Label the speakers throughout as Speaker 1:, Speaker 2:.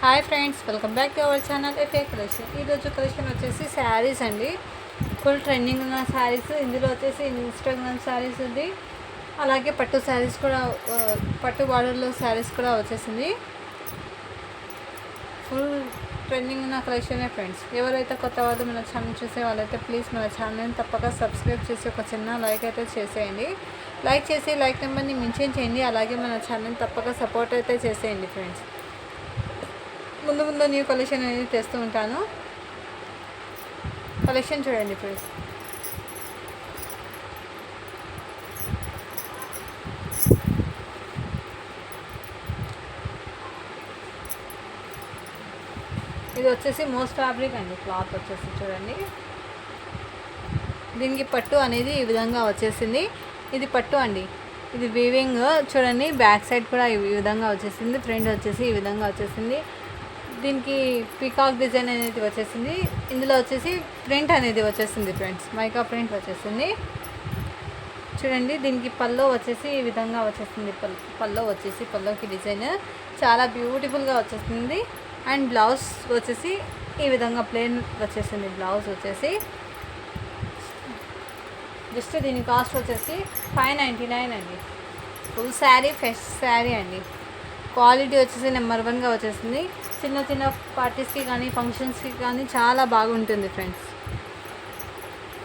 Speaker 1: Hi friends, welcome back to our channel FA collection. ఈరోజు collection వచ్చేసి శారీస్ అండి. Full trending ఉన్న శారీస్. ఇందులో వచ్చేసి ఇన్స్టాగ్రామ్ శారీస్ ఉంది, అలాగే పట్టు శారీస్ కూడా, పట్టు బార్డర్లో శారీస్ కూడా వచ్చేసింది. ఫుల్ ట్రెండింగ్ ఉన్న కలెక్షనే ఫ్రెండ్స్. ఎవరైతే కొత్త వాళ్ళు మన ఛానల్ చూసే వాళ్ళైతే ప్లీజ్ మన ఛానల్ని తప్పక సబ్స్క్రైబ్ చేసి ఒక చిన్న లైక్ అయితే చేసేయండి. లైక్ చేసి లైక్ నెంబర్ని మెన్షన్ చేయండి. అలాగే మన ఛానల్ని తప్పక సపోర్ట్ అయితే చేసేయండి ఫ్రెండ్స్. ముందు ముందు న్యూ కలెక్షన్ అనేది తెస్తూ ఉంటాను. కలెక్షన్ చూడండి ఫ్రెండ్స్. ఇది వచ్చేసి మోస్ట్ ఫ్యాబ్రిక్ అండి. క్లాత్ వచ్చేసి చూడండి, దీనికి పట్టు అనేది ఈ విధంగా వచ్చేసింది. ఇది పట్టు అండి. ఇది వీవింగ్ చూడండి. బ్యాక్ సైడ్ కూడా ఈ విధంగా వచ్చేసింది. ఫ్రంట్ వచ్చేసి ఈ విధంగా వచ్చేసింది. దీనికి పీకాక్ డిజైన్ అనేది వచ్చేసింది. ఇందులో వచ్చేసి ప్రింట్ అనేది వచ్చేసింది ఫ్రెండ్స్. మైకా ప్రింట్ వచ్చేసింది చూడండి. దీనికి పల్లో వచ్చేసి ఈ విధంగా వచ్చేసింది. పల్లో వచ్చేసి పల్లోకి డిజైన్ చాలా బ్యూటిఫుల్గా వచ్చేసింది. అండ్ బ్లౌజ్ వచ్చేసి ఈ విధంగా ప్లెయిన్ వచ్చేసింది. బ్లౌజ్ వచ్చేసి జస్ట్ దీని కాస్ట్ వచ్చేసి 599 అండి. ఫుల్ శారీ, ఫ్రెష్ శారీ అండి. క్వాలిటీ వచ్చేసి నెంబర్ 1గా వచ్చేసింది. చిన్న చిన్న పార్టీస్కి కానీ ఫంక్షన్స్కి కానీ చాలా బాగుంటుంది ఫ్రెండ్స్.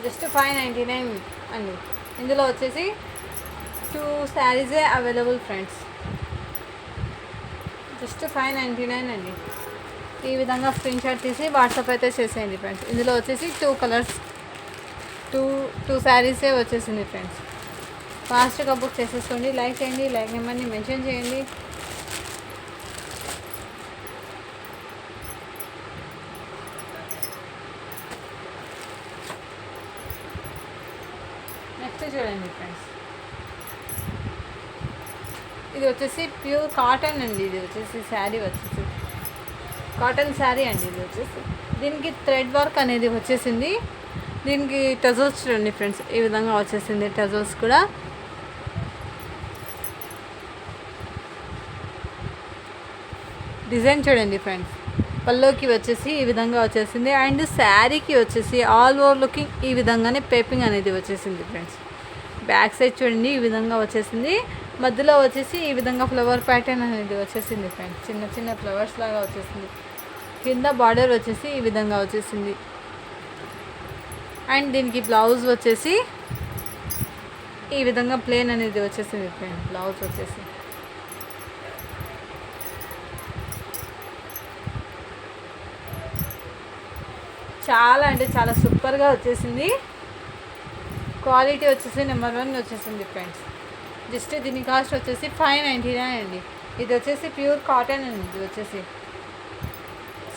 Speaker 1: జస్ట్ 599 అండి. ఇందులో వచ్చేసి 2 శారీసే అవైలబుల్ ఫ్రెండ్స్. జస్ట్ 599 అండి. ఈ విధంగా స్క్రీన్ షాట్ తీసి వాట్సాప్ అయితే చేసేయండి ఫ్రెండ్స్. ఇందులో వచ్చేసి 2 కలర్స్, టూ శారీసే వచ్చేసింది ఫ్రెండ్స్. ఫాస్ట్గా బుక్ చేసేసుకోండి. లైక్ చేయండి, లైక్ నెంబర్ని మెన్షన్ చేయండి. నెక్స్ట్ చూడండి ఫ్రెండ్స్. ఇది వచ్చేసి ప్యూర్ కాటన్ అండి. ఇది వచ్చేసి శారీ వచ్చేసి కాటన్ శారీ అండి. ఇది వచ్చేసి దీనికి థ్రెడ్ వర్క్ అనేది వచ్చేసింది. దీనికి టజల్స్ చూడండి ఫ్రెండ్స్, ఈ విధంగా వచ్చేసింది. టజల్స్ కూడా డిజైన్ చూడండి ఫ్రెండ్స్. పల్లోకి వచ్చేసి ఈ విధంగా వచ్చేసింది. అండ్ శారీకి వచ్చేసి ఆల్ ఓవర్ లుకింగ్ ఈ విధంగానే పేపింగ్ అనేది వచ్చేసింది ఫ్రెండ్స్. బ్యాక్ సైడ్ చూడండి ఈ విధంగా వచ్చేసింది. మధ్యలో వచ్చేసి ఈ విధంగా ఫ్లవర్ ప్యాటర్న్ అనేది వచ్చేసింది ఫ్రెండ్స్. చిన్న చిన్న ఫ్లవర్స్ లాగా వచ్చేసింది. కింద బార్డర్ వచ్చేసి ఈ విధంగా వచ్చేసింది. అండ్ దీనికి బ్లౌజ్ వచ్చేసి ఈ విధంగా ప్లెయిన్ అనేది వచ్చేసింది ఫ్రెండ్స్. బ్లౌజ్ వచ్చేసి చాలా అంటే చాలా సూపర్గా వచ్చేసింది. క్వాలిటీ వచ్చేసి నెంబర్ 1 వచ్చేసింది ఫ్రెండ్స్. జస్ట్ దీని కాస్ట్ వచ్చేసి 599 అండి. ఇది వచ్చేసి ప్యూర్ కాటన్ అండి. ఇది వచ్చేసి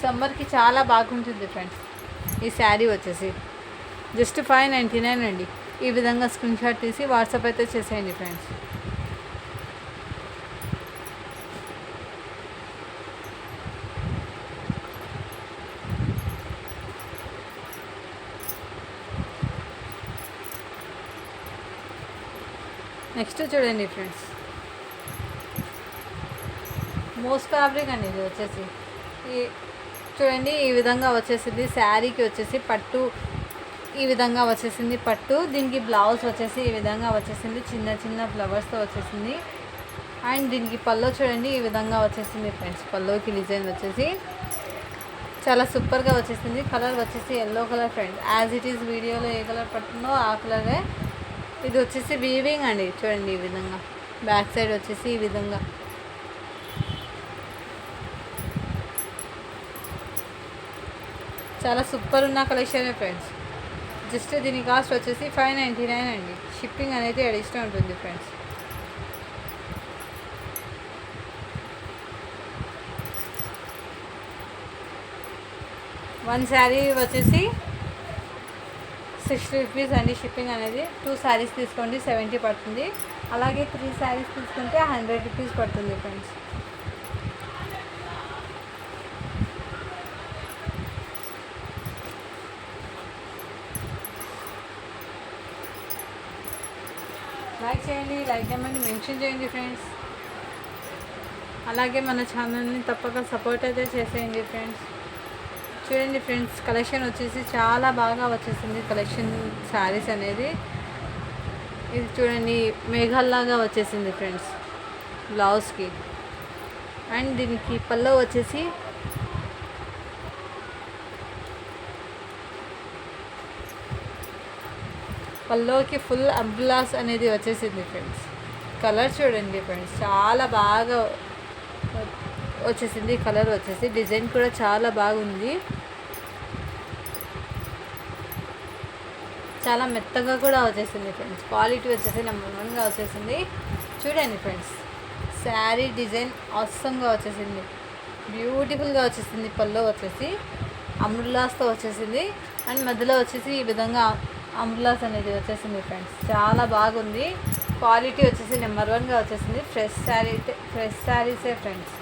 Speaker 1: సమ్మర్కి చాలా బాగుంటుంది ఫ్రెండ్స్. ఈ శారీ వచ్చేసి జస్ట్ 599 అండి. ఈ విధంగా స్క్రీన్ షాట్ తీసి వాట్సాప్ అయితే చేసేయండి ఫ్రెండ్స్. నెక్స్ట్ చూడండి ఫ్రెండ్స్. మోస్ట్ ఫ్యాబ్రిక్ అండి. ఇది వచ్చేసి చూడండి ఈ విధంగా వచ్చేసింది. శారీకి వచ్చేసి పట్టు ఈ విధంగా వచ్చేసింది. పట్టు దీనికి బ్లౌజ్ వచ్చేసి ఈ విధంగా వచ్చేసింది. చిన్న చిన్న ఫ్లవర్స్తో వచ్చేసింది. అండ్ దీనికి పల్లో చూడండి ఈ విధంగా వచ్చేసింది ఫ్రెండ్స్. పల్లోకి డిజైన్ వచ్చేసి చాలా సూపర్గా వచ్చేసింది. కలర్ వచ్చేసి yellow colour friends. As it is వీడియోలో ఏ కలర్ పడుతుందో ఆ కలరే. ఇది వచ్చేసి వీవింగ్ అండి. చూడండి ఈ విధంగా బ్యాక్ సైడ్ వచ్చేసి ఈ విధంగా చాలా సూపర్ ఉన్న కలెక్షన్ ఫ్రెండ్స్. జస్ట్ దీని కాస్ట్ వచ్చేసి 599 అండి. షిప్పింగ్ అనేది అడిషనల్ ఉంటుంది ఫ్రెండ్స్. వన్ శారీ వచ్చేసి 60 రూపీస్ అండి షిప్పింగ్ అనేది. 2 శారీస్ తీసుకోండి 70 పడుతుంది. అలాగే 3 శారీస్ తీసుకుంటే 100 రూపీస్ పడుతుంది ఫ్రెండ్స్. లైక్ చేయండి, లైక్ నెంబర్ని మెన్షన్ చేయండి ఫ్రెండ్స్. అలాగే మన ఛానల్ని తప్పక సపోర్ట్ అయితే చేసేయండి ఫ్రెండ్స్. చూడండి ఫ్రెండ్స్, కలెక్షన్ వచ్చేసి చాలా బాగా వచ్చేసింది. కలెక్షన్ శారీస్ అనేది ఇది చూడండి, మేఘాల్లాగా వచ్చేసింది ఫ్రెండ్స్ బ్లౌజ్కి. అండ్ దీనికి పల్లో వచ్చేసి పల్లోకి ఫుల్ అంబ్లాస్ అనేది వచ్చేసింది ఫ్రెండ్స్. కలర్ చూడండి ఫ్రెండ్స్, చాలా బాగా వచ్చేసింది. కలర్ వచ్చేసి డిజైన్ కూడా చాలా బాగుంది. చాలా మెత్తగా కూడా వచ్చేసింది ఫ్రెండ్స్. క్వాలిటీ వచ్చేసి నెంబర్ 1గా వచ్చేసింది. చూడండి ఫ్రెండ్స్, శారీ డిజైన్ అవసరంగా వచ్చేసింది. బ్యూటిఫుల్గా వచ్చేసింది. పల్లో వచ్చేసి అంబ్రెల్లాస్తో వచ్చేసింది. అండ్ మధ్యలో వచ్చేసి ఈ విధంగా అంబ్రెల్లాస్ అనేది వచ్చేసింది ఫ్రెండ్స్. చాలా బాగుంది. క్వాలిటీ వచ్చేసి నెంబర్ 1గా వచ్చేసింది. ఫ్రెష్ శారీసే ఫ్రెండ్స్.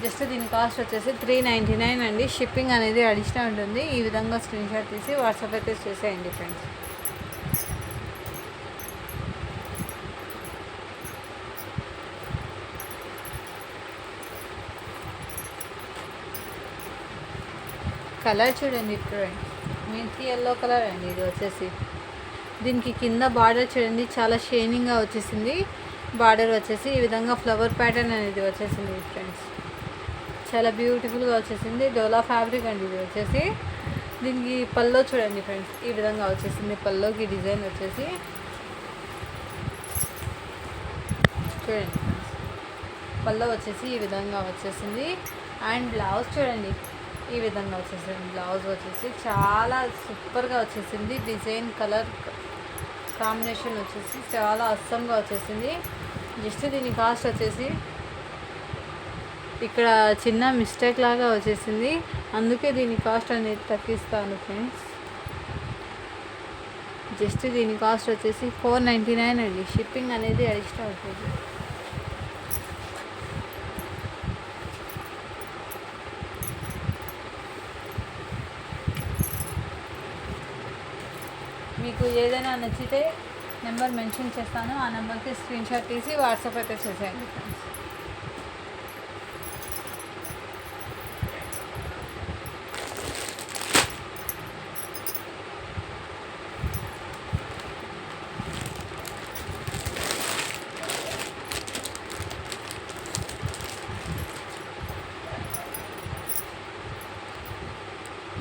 Speaker 1: జస్ట్ దీని కాస్ట్ వచ్చేసి 399 అండి. షిప్పింగ్ అనేది అడిషనల్ ఉంటుంది. ఈ విధంగా స్క్రీన్ షాట్ తీసి వాట్సాప్ అయితే చేసేయండి ఫ్రెండ్స్. కలర్ చూడండి ఫ్రెండ్స్, మెంతి ఎల్లో కలర్ అండి ఇది వచ్చేసి. దీనికి కింద బార్డర్ చూడండి, చాలా షైనింగ్గా వచ్చేసింది. బార్డర్ వచ్చేసి ఈ విధంగా ఫ్లవర్ ప్యాటర్న్ అనేది వచ్చేసింది ఫ్రెండ్స్. చాలా బ్యూటిఫుల్గా వచ్చేసింది. డోలా ఫ్యాబ్రిక్ అండి ఇది వచ్చేసి. దీనికి పల్లో చూడండి ఫ్రెండ్స్, ఈ విధంగా వచ్చేసింది. పల్లోకి డిజైన్ వచ్చేసి చూడండి ఫ్రెండ్స్, పల్లో వచ్చేసి ఈ విధంగా వచ్చేసింది. అండ్ బ్లౌజ్ చూడండి, ఈ విధంగా వచ్చేసింది. బ్లౌజ్ వచ్చేసి చాలా సూపర్గా వచ్చేసింది. డిజైన్ కలర్ కాంబినేషన్ వచ్చేసి చాలా అస్సంగా వచ్చేసింది. జస్ట్ దీని కాస్ట్ వచ్చేసి ఇక్కడ చిన్న మిస్టేక్ లాగా వచ్చేసింది, అందుకే దీని కాస్ట్ అనేది తగ్గిస్తాను ఫ్రెండ్స్. జస్ట్ దీని కాస్ట్ వచ్చేసి 499 అండి. షిప్పింగ్ అనేది అడిషనల్ అవుతుంది. మీకు ఏదైనా నచ్చితే నెంబర్ మెన్షన్ చేస్తాను. ఆ నెంబర్కి స్క్రీన్ షాట్ తీసి వాట్సాప్ అయితే చేసేయండి ఫ్రెండ్స్.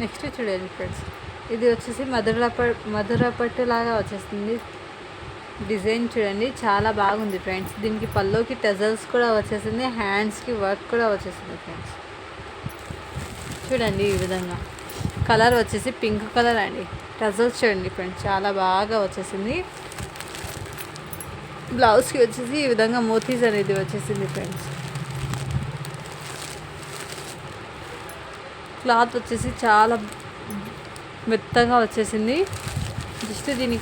Speaker 1: నెక్స్ట్ చూడండి ఫ్రెండ్స్, ఇది వచ్చేసి మధుర పట్టు లాగా వచ్చేస్తుంది. డిజైన్ చూడండి, చాలా బాగుంది ఫ్రెండ్స్. దీనికి పల్లోకి టజల్స్ కూడా వచ్చేసింది. హ్యాండ్స్కి వర్క్ కూడా వచ్చేసింది ఫ్రెండ్స్. చూడండి ఈ విధంగా. కలర్ వచ్చేసి పింక్ కలర్ అండి. టజల్స్ చూడండి ఫ్రెండ్స్, చాలా బాగా వచ్చేసింది. బ్లౌజ్కి వచ్చేసి ఈ విధంగా మోతీస్ అనేది వచ్చేసింది ఫ్రెండ్స్. క్లాత్ వచ్చేసి చాలా మెత్తగా వచ్చేసింది. జస్ట్ దీని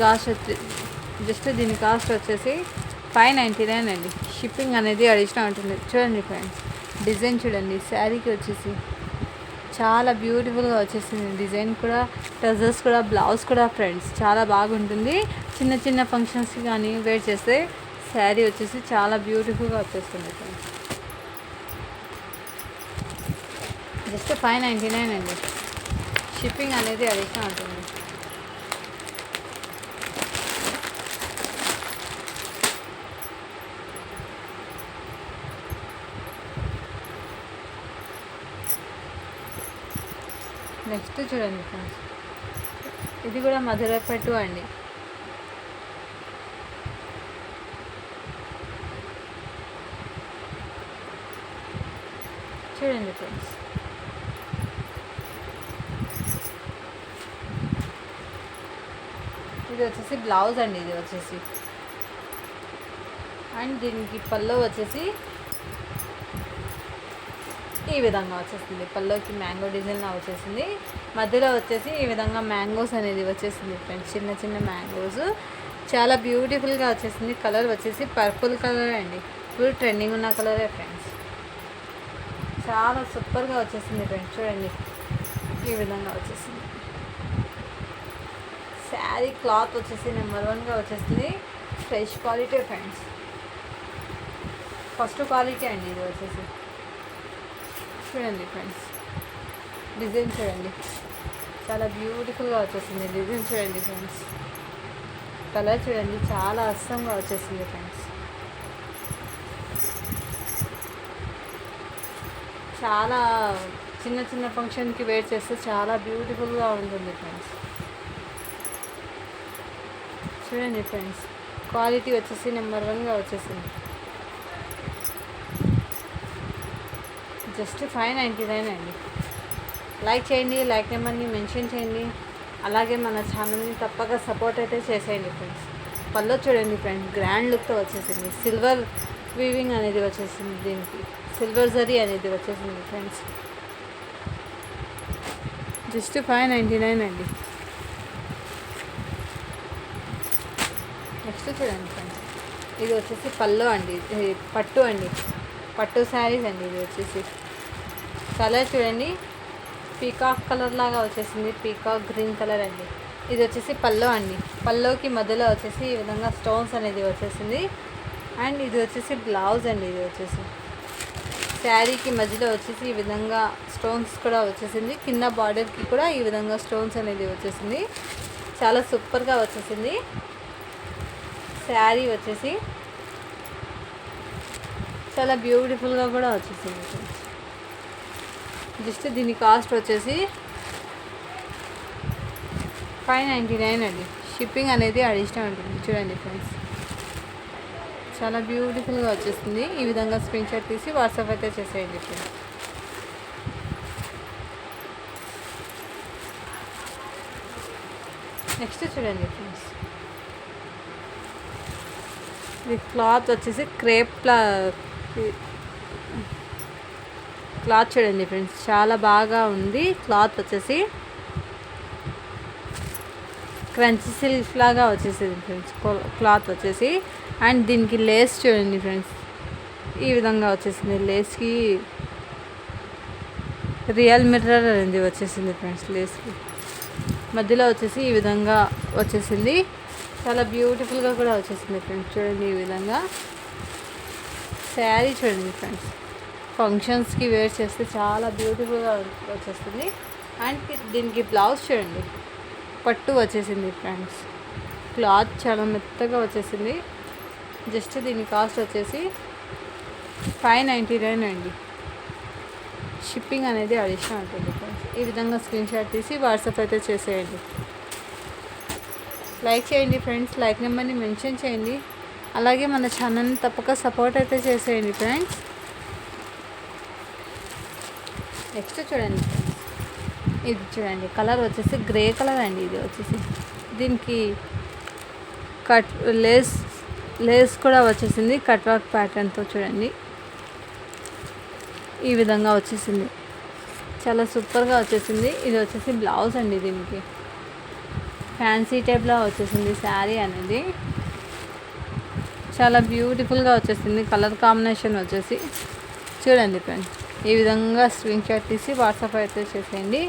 Speaker 1: కాస్ట్ వచ్చేసి 599 అండి. షిప్పింగ్ అనేది అడిషనల్ ఉంటుంది. చూడండి ఫ్రెండ్స్, డిజైన్ చూడండి. శారీకి వచ్చేసి చాలా బ్యూటిఫుల్గా వచ్చేసింది. డిజైన్ కూడా, టజల్స్ కూడా, బ్లౌజ్ కూడా ఫ్రెండ్స్ చాలా బాగుంటుంది. చిన్న చిన్న ఫంక్షన్స్కి కానీ వేర్ చేస్తే శారీ వచ్చేసి చాలా బ్యూటిఫుల్గా వచ్చేస్తుంది ఫ్రెండ్స్. జస్ట్ 599 అండి. షిప్పింగ్ అనేది అడిషనల్ ఉంటుంది. నెక్స్ట్ చూడండి ఫ్రెండ్స్, ఇది కూడా మధుర పట్టు అండి. చూడండి ఫ్రెండ్స్, ఇది వచ్చేసి బ్లౌజ్ అండి. ఇది వచ్చేసి అండ్ దీనికి పల్లో వచ్చేసి ఈ విధంగా వచ్చేసింది. పల్లోకి మ్యాంగో డిజైన్లా వచ్చేసింది. మధ్యలో వచ్చేసి ఈ విధంగా మ్యాంగోస్ అనేది వచ్చేసింది ఫ్రెండ్స్. చిన్న చిన్న మ్యాంగోస్ చాలా బ్యూటిఫుల్గా వచ్చేసింది. కలర్ వచ్చేసి పర్పుల్ కలర్ అండి. ఫుల్ ట్రెండింగ్ ఉన్న కలరే ఫ్రెండ్స్. చాలా సూపర్గా వచ్చేసింది ఫ్రెండ్స్. చూడండి ఈ విధంగా వచ్చేసింది. శారీ క్లాత్ వచ్చేసి నెంబర్ 1గా వచ్చేసింది. Fresh quality friends. First quality అండి ఇది వచ్చేసి. చూడండి ఫ్రెండ్స్, డిజైన్ చూడండి, చాలా బ్యూటిఫుల్గా వచ్చేసింది. డిజైన్ చూడండి ఫ్రెండ్స్, కలర్ చూడండి, చాలా అస్సంగా వచ్చేసింది ఫ్రెండ్స్. చాలా చిన్న చిన్న ఫంక్షన్కి వేర్ చేస్తే చాలా బ్యూటిఫుల్గా ఉంటుంది ఫ్రెండ్స్. చూడండి ఫ్రెండ్స్, క్వాలిటీ వచ్చేసి నెంబర్ 1గా వచ్చేసింది. జస్ట్ 599 అండి. లైక్ చేయండి, లైక్ నెంబర్ని మెన్షన్ చేయండి, అలాగే మన ఛానల్ని తప్పక సపోర్ట్ అయితే చేసేయండి ఫ్రెండ్స్. పళ్ళు చూడండి ఫ్రెండ్స్, గ్రాండ్ లుక్తో వచ్చేసింది. సిల్వర్ వీవింగ్ అనేది వచ్చేసింది, దీనికి సిల్వర్ జరీ అనేది వచ్చేసింది ఫ్రెండ్స్. జస్ట్ 599 అండి. నెక్స్ట్ చూడండి ఫ్రెండ్స్, ఇది వచ్చేసి పళ్ళు అండి, ఇది పట్టు అండి, పట్టు శారీస్ అండి. ఇది వచ్చేసి కలర్ చూడండి, పీకాక్ కలర్ లాగా వచ్చేసింది, పీకాక్ గ్రీన్ కలర్ అండి. ఇది వచ్చేసి పల్లో అండి, పల్లోకి మధ్యలో వచ్చేసి ఈ విధంగా స్టోన్స్ అనేది వచ్చేసింది. అండ్ ఇది వచ్చేసి బ్లౌజ్ అండి. ఇది వచ్చేసి శారీకి మధ్యలో వచ్చేసి ఈ విధంగా స్టోన్స్ కూడా వచ్చేసింది, కింద బార్డర్కి కూడా ఈ విధంగా స్టోన్స్ అనేది వచ్చేసింది. చాలా సూపర్గా వచ్చేసింది శారీ వచ్చేసి, చాలా బ్యూటిఫుల్గా కూడా వచ్చేసింది. జస్ట్ దీని కాస్ట్ వచ్చేసి 599 అండి. షిప్పింగ్ అనేది అడిషనల్ ఉంటుంది. చూడండి ఫ్రెండ్స్, చాలా బ్యూటిఫుల్గా వచ్చేస్తుంది. ఈ విధంగా స్క్రీన్ షాట్ తీసి వాట్సాప్ అయితే చేసేయండి ఫ్రెండ్స్. నెక్స్ట్ చూడండి ఫ్రెండ్స్, ఇది క్లాత్ వచ్చేసి క్రేప్ క్లాత్ చూడండి ఫ్రెండ్స్, చాలా బాగా ఉంది. క్లాత్ వచ్చేసి క్రంచీ సిల్క్ లాగా వచ్చేసింది ఫ్రెండ్స్ క్లాత్ వచ్చేసి. అండ్ దీనికి లేస్ చూడండి ఫ్రెండ్స్, ఈ విధంగా వచ్చేసింది. లేస్కి రియల్ మిర్రర్ అనేది వచ్చేసింది ఫ్రెండ్స్. లేస్కి మధ్యలో వచ్చేసి ఈ విధంగా వచ్చేసింది, చాలా బ్యూటిఫుల్గా కూడా వచ్చేసింది ఫ్రెండ్స్. చూడండి ఈ విధంగా శారీ చూడండి ఫ్రెండ్స్, ఫంక్షన్స్కి వేర్ చేస్తే చాలా బ్యూటిఫుల్గా వచ్చేస్తుంది. అండ్ దీనికి బ్లౌజ్ చూడండి, పట్టు వచ్చేసింది ఫ్రెండ్స్. క్లాత్ చాలా మెత్తగా వచ్చేసింది. జస్ట్ దీని కాస్ట్ వచ్చేసి 599 అండి. షిప్పింగ్ అనేది అడిషనల్ ఉంటుంది ఫ్రెండ్స్. ఈ విధంగా స్క్రీన్ షాట్ తీసి వాట్సాప్ అయితే చేసేయండి. లైక్ చేయండి ఫ్రెండ్స్, లైక్ నెంబర్ని మెన్షన్ చేయండి, అలాగే మన ఛానల్ని తప్పక సపోర్ట్ అయితే చేసేయండి ఫ్రెండ్స్. నెక్స్ట్ చూడండి ఫ్రెండ్స్, ఇది చూడండి, కలర్ వచ్చేసి గ్రే కలర్ అండి. ఇది వచ్చేసి దీనికి కట్ లేస్ కూడా వచ్చేసింది, కట్ వర్క్ ప్యాటర్న్తో చూడండి ఈ విధంగా వచ్చేసింది, చాలా సూపర్గా వచ్చేసింది. ఇది వచ్చేసి బ్లౌజ్ అండి, దీనికి ఫ్యాన్సీ టైప్లో వచ్చేసింది శారీ అనేది, చాలా బ్యూటిఫుల్గా వచ్చేసింది. కలర్ కాంబినేషన్ వచ్చేసి చూడండి ఫ్రెండ్స్, ఈ విధంగా స్క్రీన్ షాట్ తీసి వాట్సాప్ అయితే చేసేయండి.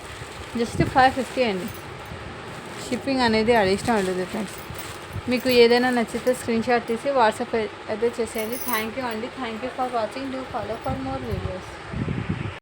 Speaker 1: జస్ట్ 550 అండి. షిప్పింగ్ అనేది అడిషనల్ ఉంటుంది ఫ్రెండ్స్. మీకు ఏదైనా నచ్చితే స్క్రీన్ షాట్ తీసి వాట్సాప్ అయితే చేసేయండి. థ్యాంక్ యూ అండి. Thank you for watching. Do follow for more videos.